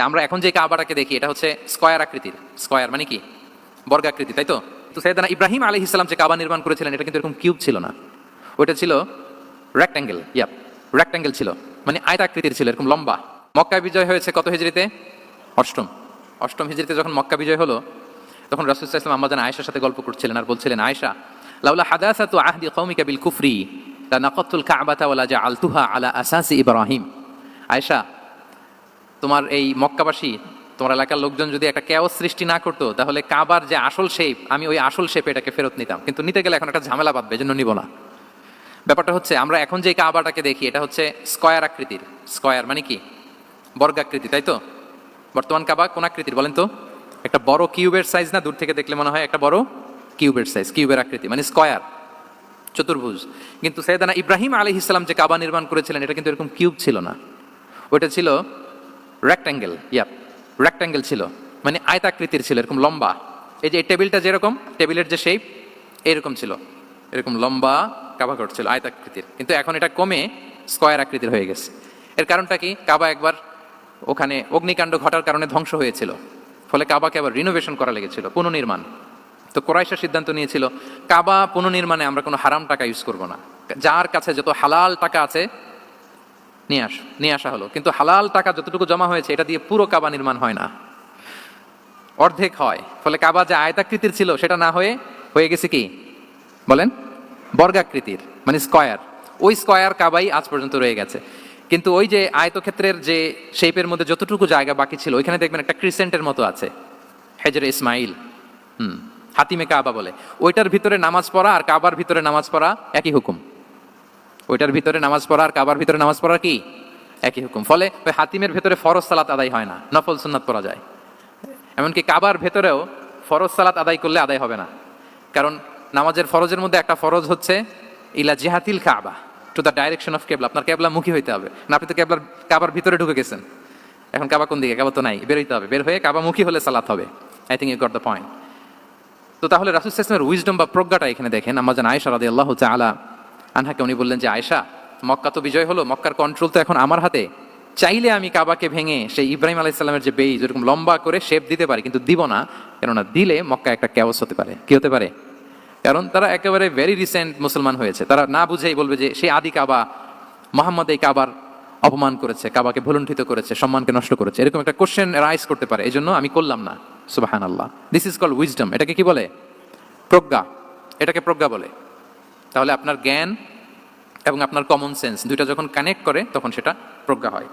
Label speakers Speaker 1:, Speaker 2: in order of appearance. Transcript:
Speaker 1: আমরা এখন যে কাবাটাকে দেখি এটা হচ্ছে স্কয়ার আকৃতির। স্কয়ার মানে কি? বর্গাকৃতি, তাই তো? তো সাইয়েদনা ইব্রাহিম আলাইহিস সালাম যে কাবা নির্মাণ করেছিলেন এটা কিন্তু এরকম কিউব ছিল না, ওটা ছিল রেক্ট্যাঙ্গেল। রেক্ট্যাঙ্গেল ছিল, মানে আয়তাকৃতির ছিল, এরকম লম্বা। মক্কা বিজয় হয়েছে কত হিজরিতে? অষ্টম হিজরিতে যখন মক্কা বিজয় হলো তখন রাসূল সাল্লাল্লাহু আলাইহি ওয়াসাল্লাম আম্মাজান আয়েশার সাথে গল্প করছিলেন আর বলছিলেন, আয়েশা, লাউলা হাদাসাতু আহদি কওমিকা বিল কুফরি লানাকাতুল কাবাতা ওয়ালা জাআলতুহা আলা আসাসি ইব্রাহিম। আয়েশা, তোমার এই মক্কাবাসী, তোমার এলাকার লোকজন যদি একটা কেওস সৃষ্টি না করতো তাহলে কাবার যে আসল শেপ, আমি ওই আসল শেপে এটাকে ফেরত নিতাম, কিন্তু নিতে গেলে এখন একটা ঝামেলা বাঁধবে, এজন্য নিব না। ব্যাপারটা হচ্ছে আমরা এখন যে কাবাটাকে দেখি এটা হচ্ছে স্কয়ার আকৃতির। স্কয়ার মানে কি? বর্গাকৃতি, তাই তো? বর্তমান কাবা কোন আকৃতির বলেন তো? একটা বড় কিউবের সাইজ না? দূর থেকে দেখলে মনে হয় একটা বড় কিউবের সাইজ, কিউবের আকৃতি মানে স্কয়ার, চতুর্ভুজ। কিন্তু সাইয়েদনা ইব্রাহিম আলাইহিস সালাম যে কাবা নির্মাণ করেছিলেন এটা কিন্তু এরকম কিউব ছিল না, ওটা ছিল রেক্ট্যাঙ্গেল। রেক্ট্যাঙ্গেল ছিল, মানে আয়তাকৃতির ছিল, এরকম লম্বা। এই যে টেবিলটা যেরকম, টেবিলের যে শেপ এরকম ছিল, এরকম লম্বা কাবা ঘর ছিল আয়তাকৃতির। কিন্তু এখন এটা কমে স্কয়ার আকৃতির হয়ে গেছে। এর কারণটা কি? কাবা একবার ওখানে অগ্নিকাণ্ড ঘটার কারণে ধ্বংস হয়েছিল, ফলে কাবাকে আবার রিনোভেশন করা লেগেছিল, পুনর্নির্মাণ। তো কুরাইশরা সিদ্ধান্ত নিয়েছিল কাবা পুনর্নির্মাণে আমরা কোনো হারাম টাকা ইউজ করব না, যার কাছে যত হালাল টাকা আছে নিয়ে আসা হলো। কিন্তু হালাল টাকা যতটুকু জমা হয়েছে এটা দিয়ে পুরো কাবা নির্মাণ হয় না, অর্ধেক হয়। ফলে কাবা যে আয়তাকৃতির ছিল সেটা না হয়ে গেছে কি বলেন? বর্গাকৃতির, মানে স্কয়ার। ওই স্কয়ার কাবাই আজ পর্যন্ত রয়ে গেছে। কিন্তু ওই যে আয়তক্ষেত্রের যে শেপের মধ্যে যতটুকু জায়গা বাকি ছিল ওইখানে দেখবেন একটা ক্রিসেন্টের মতো আছে, হেজরে ইসমাইল, হাতিমে কাবা বলে। ওইটার ভিতরে নামাজ পড়া আর কাবার ভিতরে নামাজ পড়া একই হুকুম। ওইটার ভিতরে নামাজ পড়া আর কাবার ভিতরে নামাজ পড়া কি একই হুকুম। ফলে ওই হাতিমের ভেতরে ফরজ সালাত আদায় হয় না, নফল সুন্নাত পড়া যায়। এমনকি কাবার ভেতরেও ফরজ সালাত আদায় করলে আদায় হবে না, কারণ নামাজের ফরজের মধ্যে একটা ফরজ হচ্ছে ইলা জিহাতিল কাবা, টু দ্য ডাইরেকশন অফ কেবলা। আপনার কেবলা মুখী হইতে হবে না, আপনি তো কাবার ভিতরে ঢুকে গেছেন, এখন কাবা কোন দিকে? কাবা তো নাই, বের হইতে হবে, বের হয়ে কাবা মুখী হলে সালাত হবে। I think you got the point. তো তাহলে রাসূল সাল্লাল্লাহু আলাইহি ওয়াসাল্লামের উইজডম বা প্রজ্ঞাটা এখানে দেখেন। আম্মাজান আয়েশা রাদিয়াল্লাহু তাআলা আনহাকে উনি বললেন যে, আয়েশা, মক্কা তো বিজয় হলো, মক্কার কন্ট্রোল তো এখন আমার হাতে, চাইলে আমি কাবাকে ভেঙে সেই ইব্রাহিম আলাইহিস সালামের যে বেইজ এরকম লম্বা করে শেপ দিতে পারি, কিন্তু দিব না, কেননা দিলে মক্কা একটা ক্যাওস হতে পারে। কি হতে পারে? কারণ তারা একেবারে ভেরি রিসেন্ট মুসলমান হয়েছে, তারা না বুঝেই বলবে যে সেই আদি কাবা, মোহাম্মদ এই কাবার অপমান করেছে, কাবাকে ভুলুণ্ঠিত করেছে, সম্মানকে নষ্ট করেছে, এরকম একটা কোশ্চেন রাইজ করতে পারে। এই জন্য আমি করলাম না। সুবহানাল্লাহ, দিস ইজ কল্ড উইজডম। এটাকে কি বলে? প্রজ্ঞা। এটাকে প্রজ্ঞা বলে। তাহলে আপনার জ্ঞান এবং আপনার কমন সেন্স দুইটা যখন কানেক্ট করে তখন সেটা প্রজ্ঞা হয়।